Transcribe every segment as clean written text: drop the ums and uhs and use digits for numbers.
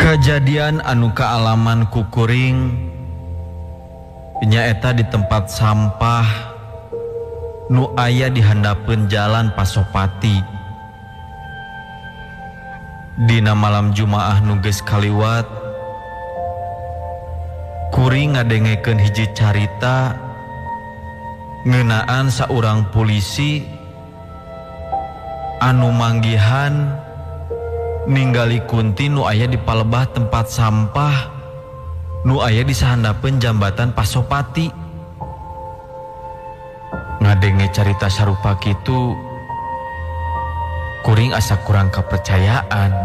Kejadian anu kaalaman ku kuring nyaeta di tempat sampah nu aya di handapeun jalan Pasopati. Dina malam Jumaah nu geus kaliwat, kuring ngadengekeun hiji carita ngeunaan saurang polisi anu manggihan ningali kunti nu aya di palebah tempat sampah nu aya di sahandapeun jambatan Pasopati. Ngadenge carita sarupa kitu, kuring asa kurang kepercayaan,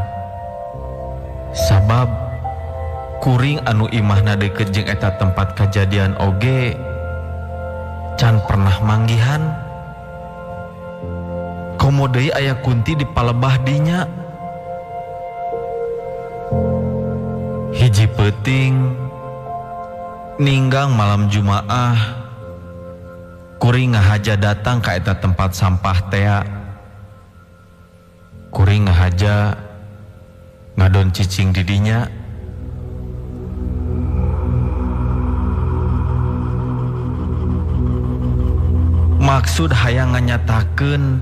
sabab kuring anu imahna deukeut jeung eta tempat kejadian oge can pernah manggihan. Komo deui aya kunti di palebah dinya. Hiji peuting ninggang malam Jumaah, kuring ngahaja datang ka eta tempat sampah tea. Kuring ngahaja ngadon cicing di dinya. Maksud hayang nganyatakeun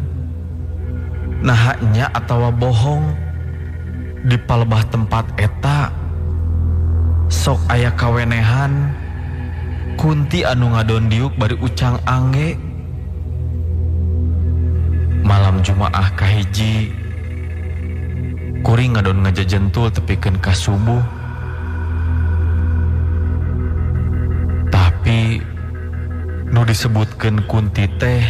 nahanya atawa bohong di palebah tempat eta sok aya kawenehan kunti anu ngadon diuk bari ucang angge. Malam Jumaah kahiji, kuring ngadon ngajajentul tepikeun ka subuh. Tapi nu disebutkeun kunti teh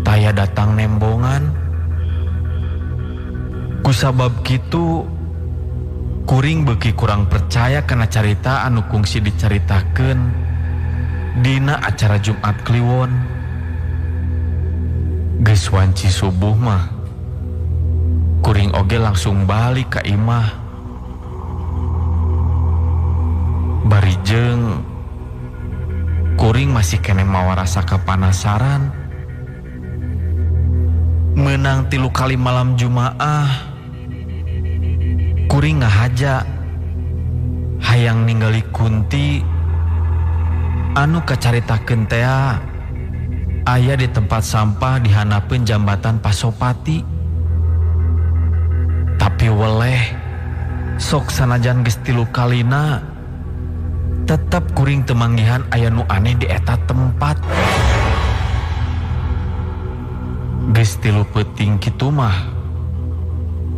taya datang nembongan. Kusabab kitu kuring beuki kurang percaya kana carita anu kungsi dicaritakeun dina acara Jumat Kliwon. Geus wanci subuh mah, kuring oge langsung balik ka imah. Barijeng kuring masih kene mawa rasa kapanasaran. Meunang 3 kali malam Jumaah, kuring ngahaja hayang ningali kunti anu kacaritakeun tea aya di tempat sampah di hanapeun jambatan Pasopati. Tapi weleh sok sanajan geus 3 kalina tetep kuring teu manggihan aya nu aneh di eta tempat. Geus 3 peuting kitu mah,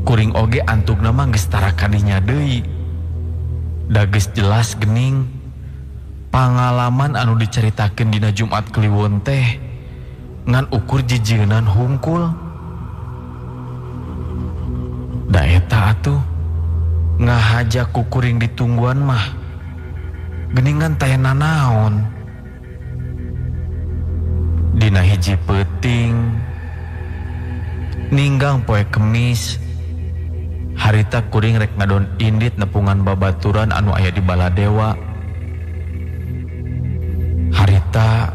kuring oge antugna mah geus tara kadinya deui. Da geus jelas geuning pangalaman anu dicaritakeun dina Jumat Kliwon teh ngan ukur jijeunan hungkul. Da eta atuh ngahaja ku kuring ditungguan mah geuningan taya nanaon. Dina hiji peuting ninggang poe Kemis, harita kuring rek ngadon indit nepungan babaturan anu aya di Baladewa. Harita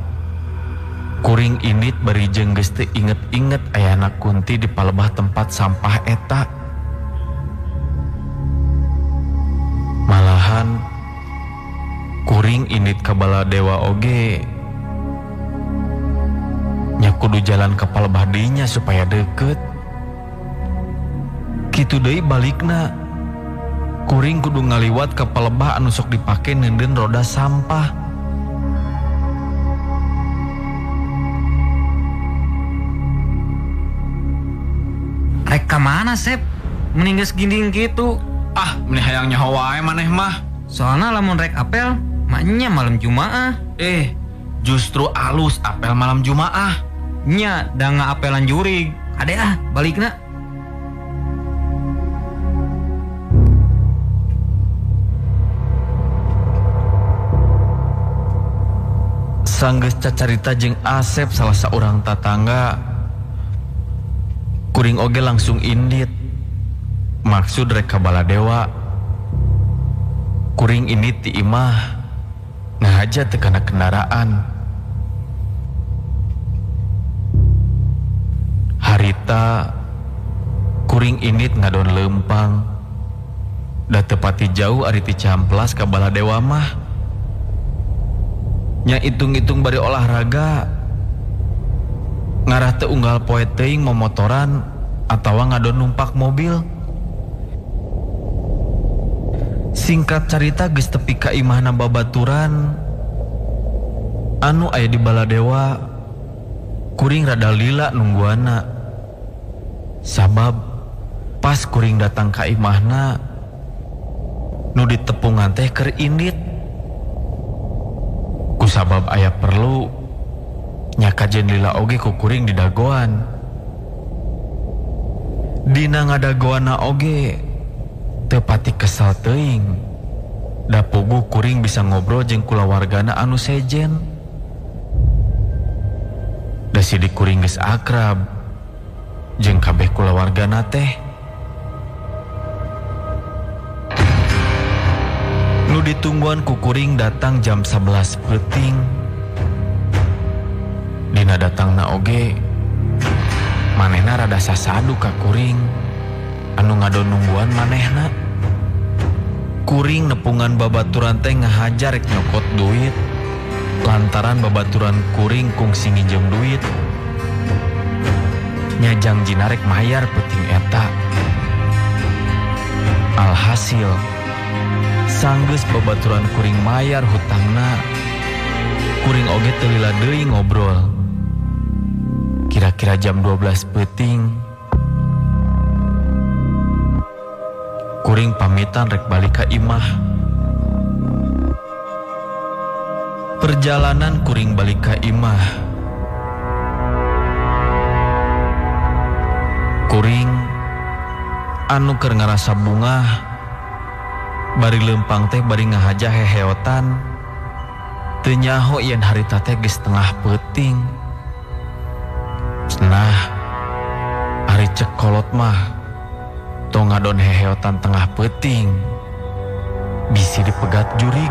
kuring indit barijeng geus teu inget-inget ayana kunti di palebah tempat sampah eta. Malahan kuring indit ka Baladewa oge nya kudu jalan ka palebah dinya supaya deukeut. Kitu deui balikna, kuring kudu ngaliwat ka palebah anu sok dipake neudeun roda sampah. Rek ka mana, Sep? Mending geus ginding kitu. Ah, meni hayang nyaho wae maneh mah. Soalna lamun rek apel, maknya malam Jumaah. Justru alus apel malam Jumaah. Nya da ngaapelan jurig. Ade balikna. Sanggeus cacarita jeung Asep salah saurang tatangga, kuring oge langsung indit. Maksud rek ka Baladewa. Kuring indit ti imah ngahaja teu kana kendaraan. Harita kuring indit ngadon lempang Da tepati jauh ari ti Cihamplas ka Baladewa mah. Nya itung-itung bari olahraga ngarah teu unggal poe teuing momotoran atawa ngadon numpak mobil. Singkat cerita geus tepi ka imahna babaturan anu aya di Baladewa. Kuring rada lila nungguana, sabab pas kuring datang ka imahna nu ditepungan teh keur indit. Kusabab aya perlu nya kajen lila oge ku kuring di dagoan. Dina ngadagoana oge teu pati kesal teuing, da puguh kuring bisa ngobrol jeung kulawargana anu sejen. Da sidik kuring geus akrab jeung kabeh kulawargana teh. Nu ditungguan ku kuring datang jam 11 peuting. Dina datangna oge manehna rada sasadu ka kuring anu ngadon nungguan manehna. Kuring nepungan babaturan teh ngahajar rek nyokot duit lantaran babaturan kuring kungsi nginjem duit. Nya jangjina rek mayar peuting eta. Alhasil sanggeus babaturan kuring mayar hutangna, kuring oge teu lila deui ngobrol. Kira-kira jam 12 peuting kuring pamitan rek balik ka imah. Perjalanan kuring balik ka imah, kuring anu keur ngarasa bungah bari leumpang teh bari ngahaja heheotan teu nyaho yen harita teh geus tengah peuting. Cenah ari cek kolot mah tong ngadon heheotan tengah peuting bisi dipegat jurig.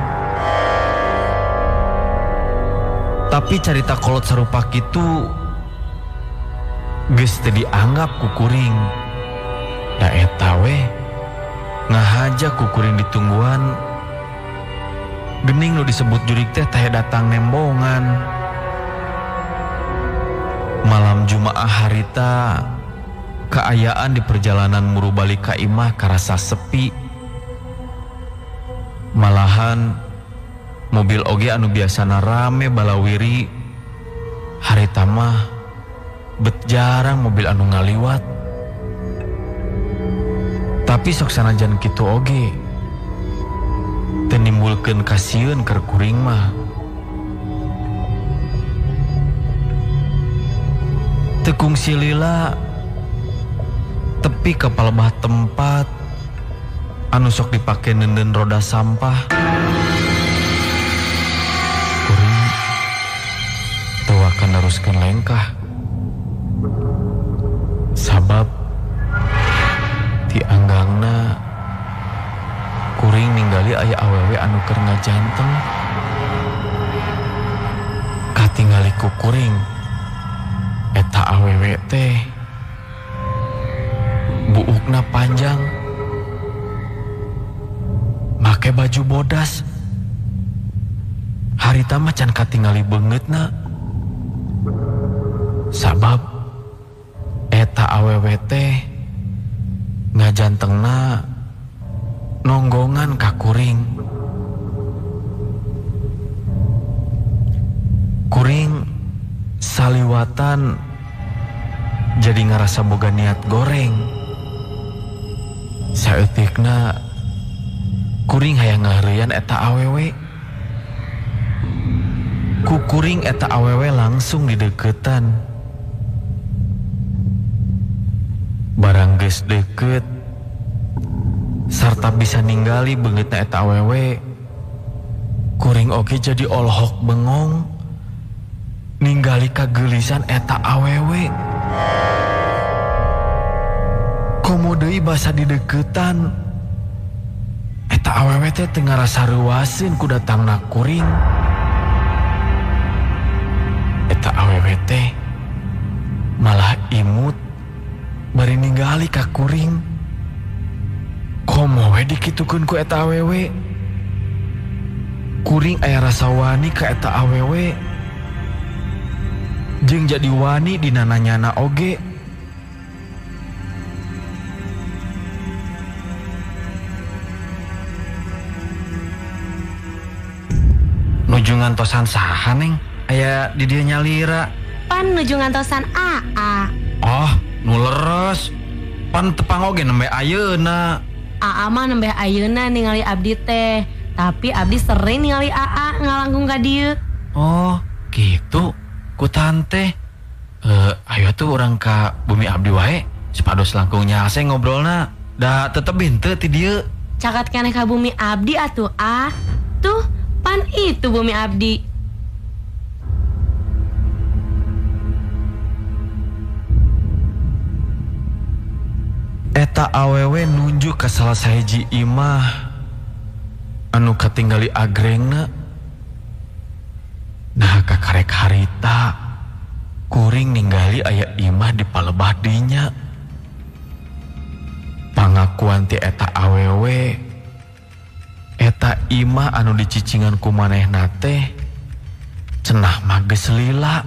Tapi carita kolot sarupa kitu geus teu dianggap ku kuring. Da eta we ngahaja ku kuring ditungguan. Gening nu disebut jurig teh datang nembongan. Malam Jumaah harita kaayaan di perjalanan muru balik ka imah karasa sepi. Malahan mobil oge anu biasana rame balawiri harita mah bet jarang mobil anu ngaliwat. Tapi sok sanajan kitu oge teu nimbulkeun kasieun keur kuring mah. Teu kungsi lila tepi ka palebah tempat anu sok dipake neundeun roda sampah. Kuring teu akan neruskeun lengkah, sabab ti anggangna kuring ninggali aya awewe anu keur ngajanteng. Katingali ku kuring eta awewe teh buukna panjang, make baju bodas. Harita mah can katingali beungeutna, sabab eta awewe teh ngajantengna nonggongan ka kuring. Kuring saliwatan jadi ngarasa boga niat goreng. Saeutikna kuring hayang ngahareuyan eta awewe. Ku kuring eta awewe langsung dideuketan. Barang geus deukeut sarta bisa ninggali beungeutna eta awewe, kuring oge jadi olhok bengong ninggali kageulisan eta awewe. Komo deui basa dideuketan, eta awewe teh teu ngarasa reuaseun ku datangna kuring. Eta awewe teh malah imut bari ninggali ka kuring. komo we dikitukeun ku eta awewe. Kuring aya rasa wani ka eta awewe. Jeung jadi wani dina nanyana oge. Nuju ngantosan saha Neng? Aya di dieu nyalira. Pan nuju ngantosan AA. Oh, nu leres. Pan tepang oge nembe ayeuna. AA mah nembeh ayeuna ningali abdi teh. Tapi abdi sering ningali AA ngalangkung ka dieu. Oh, gitu. Ku tante. Ayo tuh orang ka bumi abdi wae. Supados langkung nyase ngobrolna. Da tetep binte ti dieu. Cakat keneh ka bumi abdi atuh ah. Tuh, pan itu bumi abdi. Eta awewe nunjuk ke salah sahiji imah anu katinggali agrengna. Nah kakarek harita kuring ninggali aya imah di palebah dinya. Pangakuan ti eta awewe, eta imah anu dicicingan ku manehna teh cenah mah geus lila.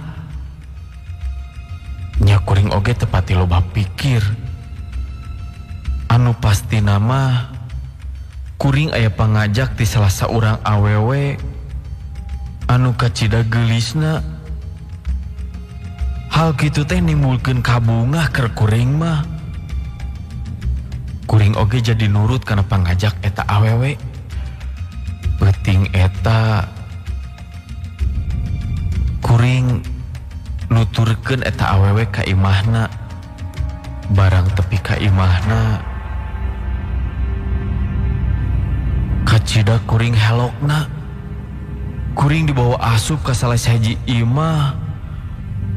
Nya kuring oge tepati loba pikir. Anu pasti nama kuring aya pangajak ti salah saurang awewe anu kacida geulisna. Hal kitu teh nimbulkeun kabungah keur kuring mah. Kuring oge jadi nurut kana pangajak eta awewe. Penting eta kuring nuturkeun eta awewe ka imahna. Barang tepi ka imahna kacida kuring helokna. Kuring dibawa asup ka salah sahiji imah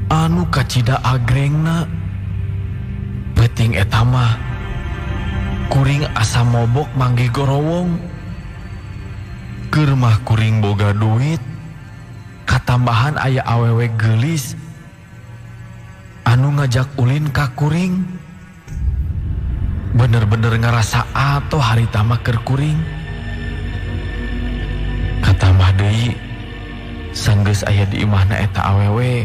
anu kacida agrengna. Penting eta mah kuring asa mobok mangge gorowong. Keur mah kuring boga duit, katambahan aya awewe geulis anu ngajak ulin ka kuring. Bener-bener ngerasa atau harita mah keur kuring. Katambah deui sanggeus aya di imahna eta awewe,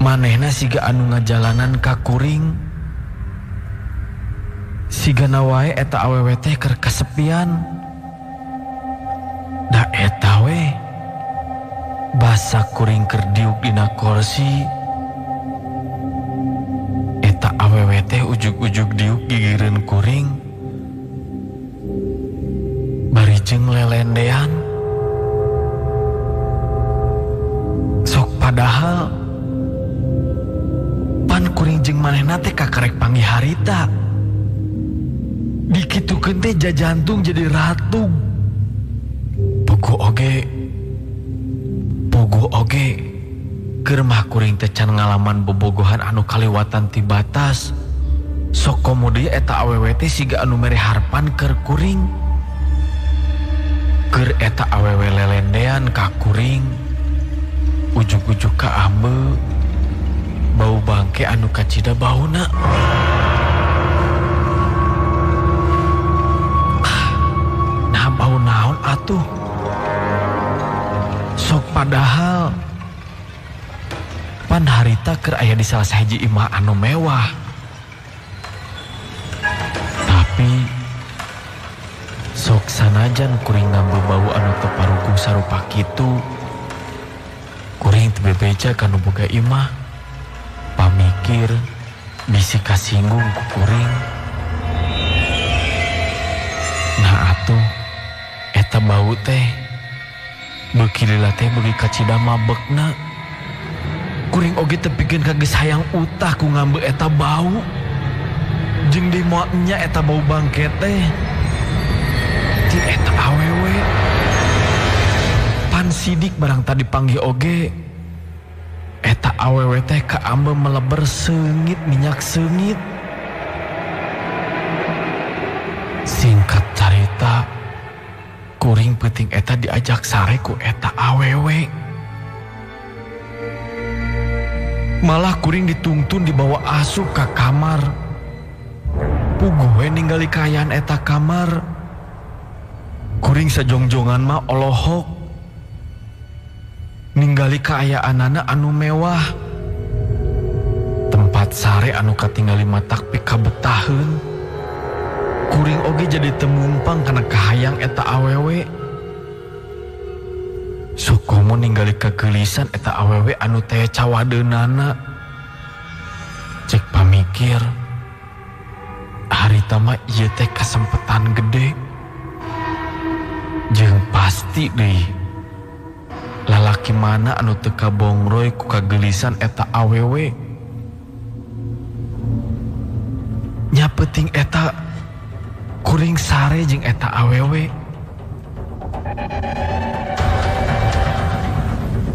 manehna siga anu ngajalanan ka kuring. Sigana wae eta awewe teh keur kasepian. Da eta we basa kuring keur diuk dina kursi. Eta awewe teh ujug-ujug diuk gigireun kuring. Barijeng lelendean. Sok padahal pan kuring jeung manehna teh kakarek panggih harita. Dikitukeun teh jajantung jadi ratug. Pogo oge keur mah kuring teh can ngalaman bobogohan anu kaliwatan ti batas. Sok komo deui eta awewe teh siga anu mere harpan keur kuring. Keur eta awewe lelendean ka kuring, ujug-ujug ka ambe bau bangke anu kacida bauna. Nah bau naon atuh? Sok padahal pan harita keur aya di salah sahiji imah anu mewah. Tapi sok sanajan kuring ngambil bau anu teu parugung sarupa kitu, kuring teu bebeja kanu boga imah. Pamikir bisi kasinggung ku kuring. Nah atuh eta bau teh beuki lila teh beuki kacida mabekna. Kuring oge teu pikeun ka geus hayang utah ku ngambe eta bau. Jeung di moal nya eta bau bangke teh ti eta awewe. Pan sidik barang tadi panggih oge eta awewe teh ka ambe meleber seungit minyak seungit. Singkat carita, kuring penting eta diajak sare ku eta awewe. Malah kuring dituntun dibawa asup ka kamar. Puguwe ningali kaayaan eta kamar. Kuring sajongjongan mah olohok ningali kaayaanana anu mewah. Tempat sare anu katingali matak pikabetaheun. Kuring oge jadi temumpang kana kahayang eta awewe. Sukomo ningali kegelisan eta awewe anu teh cawadeunana. Cek pamikir, harita mah ieu teh kasempetan gede. Jeung pasti deui lalaki mana anu teu kabongroy ku kagelisan eta awewe. Nya penting eta kuring sare jeung eta awewe.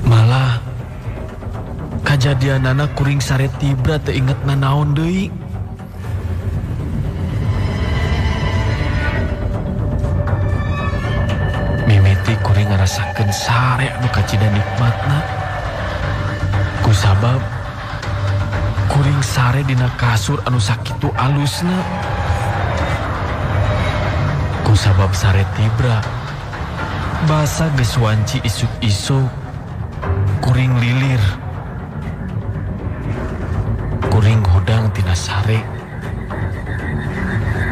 Malah kajadianana kuring sare tibra teu inget nanaon deui. Mimiti kuring ngarasakeun sare anu kacida nikmatna. Kusabab kuring sare dina kasur anu sakitu alusna. Kusabab sare tibra basa geus wanci isuk-isuk. Kuring lilir. Kuring hudang tina sare.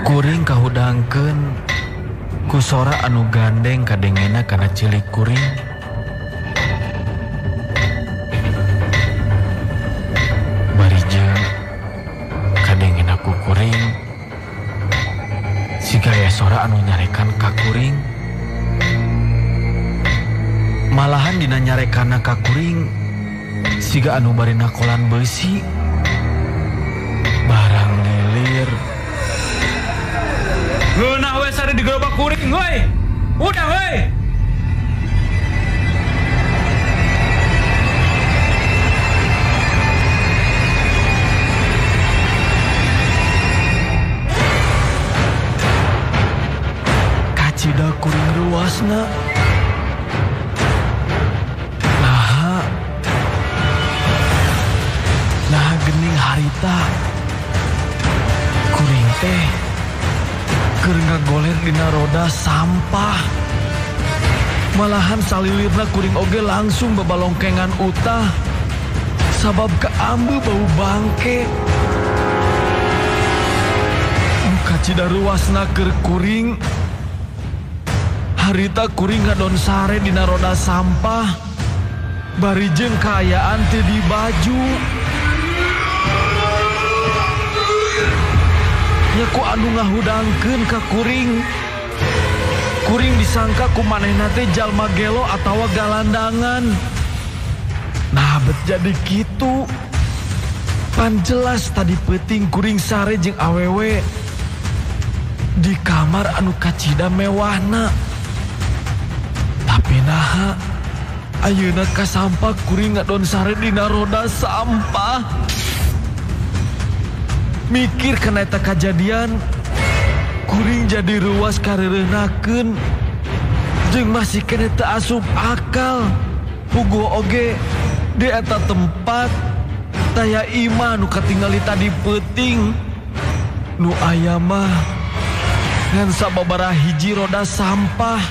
Kuring kahudangkeun ku sora anu gandeng kadengena kana cilik kuring. Barijeng kadengena ku kuring siga aya sora anu nyarekan ka kuring. Malahan dina nyarekana ka kuring siga anu bari nakolan beusi. Barang lilir. Geunah we sare di gerobak kuring we. Udah we. Kacida kuring ruasna. Nah gening harita kuring teh keur ngagoler dina roda sampah. Malahan salilirna kuring oge langsung babalongkengan utah sabab keambu bau bangke. Muka cida ruasna keur kuring. Harita kuring ngadon sare dina roda sampah. Barijeng kaayaan teu di baju. Nya ku anu ngahudangkeun ka kuring. Kuring disangka ku manehna teh jalma gelo atawa galandangan. Nah bet jadi kitu. Pan jelas tadi peuting kuring sare jeung awewe di kamar anu kacida mewahna. Tapi naha ayeuna kasampa kuring ngadon sare dina roda sampah. Mikir kana eta kajadian, kuring jadi ruas kareureunnakeun jeung masih kene teu asup akal. Puguh oge di eta tempat taya imah nu katingali tadi peuting. Nu aya mah ngan sababaraha hiji roda sampah.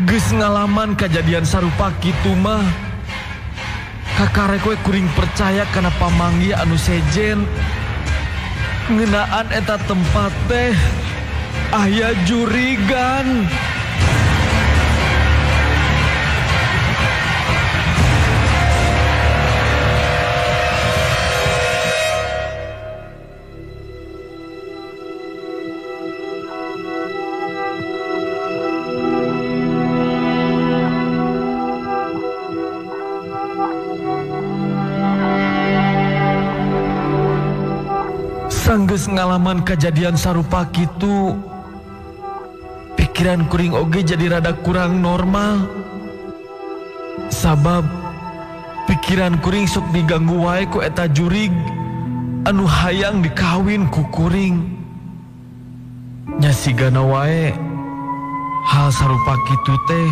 Geus ngalaman kajadian sarupa kitu mah kakarek we kuring percaya kana pamanggi anu sejen. Ngeunaan eta tempat teh aya jurigan. Sanggeus ngalaman kejadian sarupa kitu, pikiran kuring oge jadi rada kurang normal. Sabab pikiran kuring sok diganggu wae ku eta jurig anu hayang dikawin ku kuring. Nya sigana wae hal sarupa kitu teh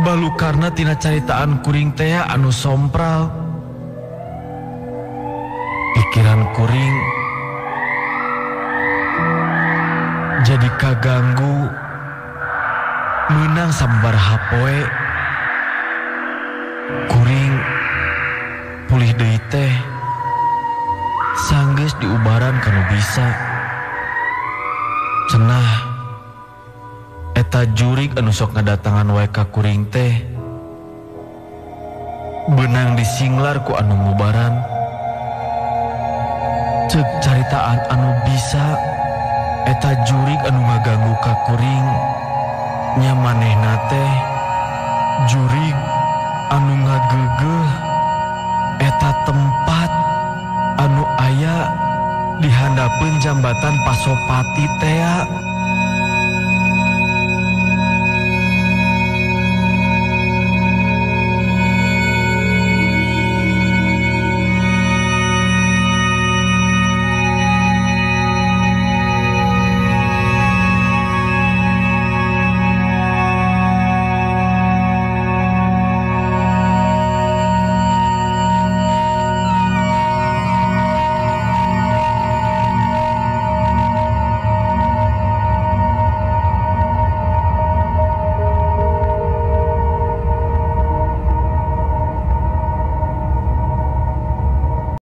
balukarna tina caritaan kuring teh anu sompral. pikiran kuring jadi kaganggu menang sabaraha poe kuring pulih deui teh sanggeus diubaran kanu bisa cenah eta jurig anu sok ngadatangan wae ka kuring teh benang disinglar ku anu ngubaran ceuk caritaan anu bisa eta jurig anu ngaganggu ka kuring nya manehna teh jurig anu ngageugeuh eta tempat anu aya di handapeun jambatan Pasopati teh.